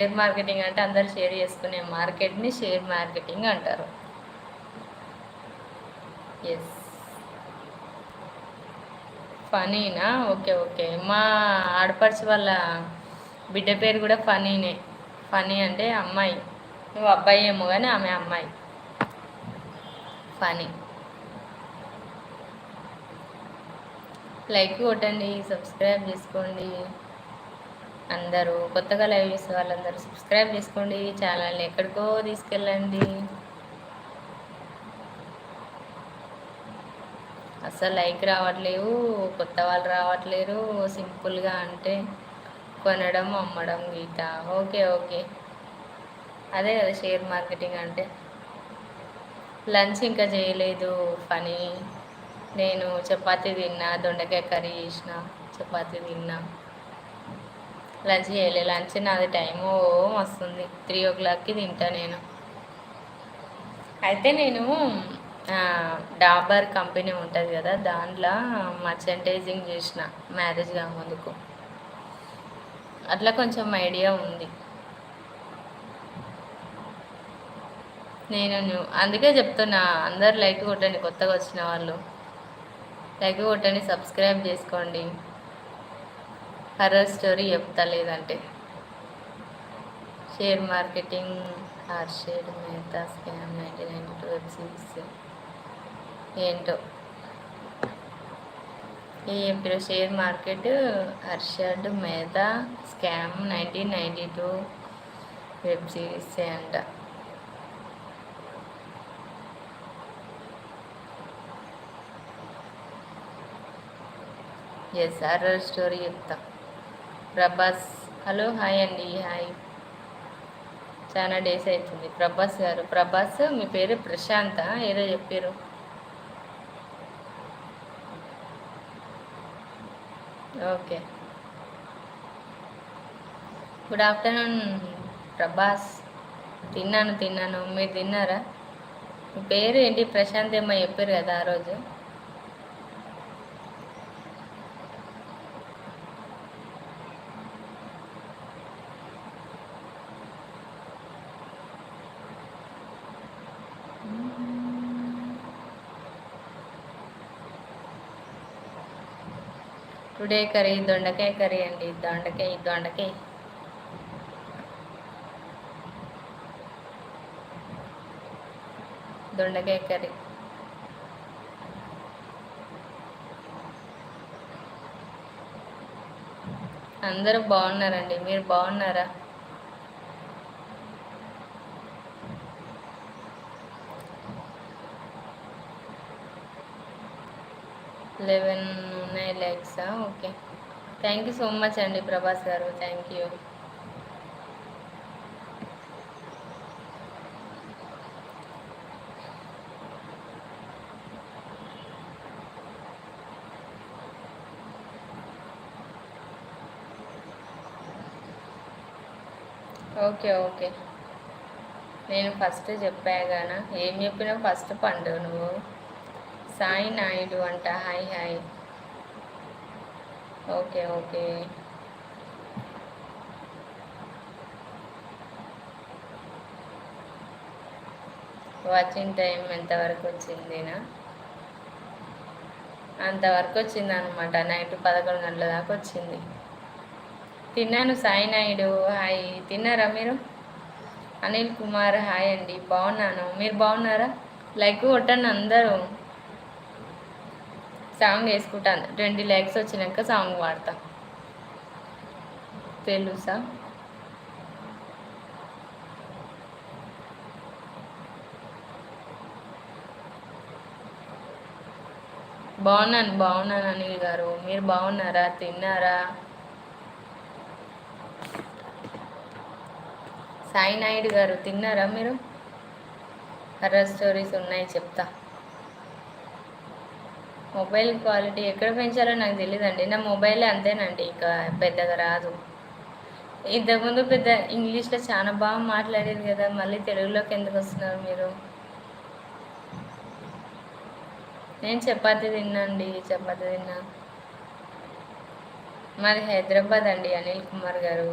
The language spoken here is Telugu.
షేర్ మార్కెటింగ్ అంటే అందరు షేర్ చేసుకునే మార్కెట్ని షేర్ మార్కెటింగ్ అంటారు. ఎస్. ఫనీనా? Okay okay. మా ఆడపడుచు వాళ్ళ బిడ్డ పేరు కూడా ఫనీనే. ఫనీ అంటే అమ్మాయి. నువ్వు అబ్బాయి ఏమో కానీ ఆమె అమ్మాయి. ఫనీ. లైక్ కొట్టండి, సబ్స్క్రైబ్ చేసుకోండి. అందరూ కొత్తగా లైవ్ చేసే వాళ్ళందరూ సబ్స్క్రైబ్ చేసుకోండి. ఛానల్ని ఎక్కడికో తీసుకెళ్ళండి. అసలు లైక్ రావట్లేవు, కొత్త వాళ్ళు రావట్లేరు. సింపుల్గా అంటే కొనడం, అమ్మడం, గీత. ఓకే ఓకే, అదే కదా షేర్ మార్కెటింగ్ అంటే. లంచ్ ఇంకా చేయలేదు ఫనీ. నేను చపాతీ తిన్నా, దొండకాయ కర్రీ చేసిన, చపాతీ తిన్నా. లంచ్ చేయలే. లంచ్ నాది టైము వస్తుంది, 3 o'clockకి తింటా నేను. అయితే నేను డాబర్ కంపెనీ ఉంటుంది కదా, దాంట్లో మర్చెంటైజింగ్ చేసిన మ్యారేజ్ కాకముందుకు. అట్లా కొంచెం ఐడియా ఉంది. నేను అందుకే చెప్తున్నా, అందరు లైక్ కొట్టండి. కొత్తగా వచ్చిన వాళ్ళు లైక్ కొట్టండి, సబ్స్క్రైబ్ చేసుకోండి. హర్రర్ స్టోరీ చెప్తా, లేదంటే share marketing, Harshad Mehta scam, 1992 web series ఏంటో ఏ చెప్పారు. Share market, Harshad Mehta scam, 1992 web series అంట. ఎస్, హర్రర్ స్టోరీ చెప్తా. ప్రభాస్, హలో హాయ్ అండి. హాయ్, చాలా డేస్ అవుతుంది. ప్రభాస్ గారు. ప్రభాస్, మీ పేరు ప్రశాంత ఏదో చెప్పారు. Okay, good afternoon Prabhas. తిన్నాను, మీరు తిన్నారా? మీ పేరు ఏంటి? ప్రశాంత్ ఏమో చెప్పారు కదా ఆ రోజు. టుడే కర్రీ దొండకాయ కర్రీ అండి. దొండకాయ కర్రీ. అందరూ బాగున్నారండి, మీరు బాగున్నారా? లెవెన్ ఉన్నాయి లైక్సా? Okay, thank you so much అండి ప్రభాస్ గారు, థ్యాంక్ యూ. ఓకే ఓకే, నేను ఫస్ట్ చెప్పాగానా? ఏం చెప్పినా ఫస్ట్ పండు నువ్వు. సాయి నాయుడు అంట, hi hi. Okay okay, watching time ఎంతవరకు వచ్చిందినా? అంతవరకు వచ్చింది అనమాట. నైట్ 11 గంటల దాకా వచ్చింది. తిన్నాను. సాయి నాయుడు హాయ్. తిన్నారా మీరు? అనిల్ కుమార్ హాయ్ అండి. బాగున్నాను, మీరు బాగున్నారా? లైక్ కొట్టండి అందరూ. సాంగ్ వేసుకుంటాను. 20 likes వచ్చినాక సాంగ్ పాడతా. తెలుసా? బాగున్నాను అనిల్ గారు, మీరు బాగున్నారా? తిన్నారా? సాయి నాయుడు గారు తిన్నారా మీరు? హర్రర్ స్టోరీస్ ఉన్నాయి, చెప్తా. మొబైల్ క్వాలిటీ ఎక్కడ పెంచాలో నాకు తెలియదండి. నా మొబైల్ అంతేనండి, ఇక పెద్దగా రాదు. ఇంతకుముందు పెద్ద ఇంగ్లీష్లో చాలా బాగా మాట్లాడేది కదా, మళ్ళీ తెలుగులోకి ఎందుకు వస్తున్నారు మీరు? నేను చపాతీ తిన్నా. మాది హైదరాబాద్ అండి అనిల్ కుమార్ గారు.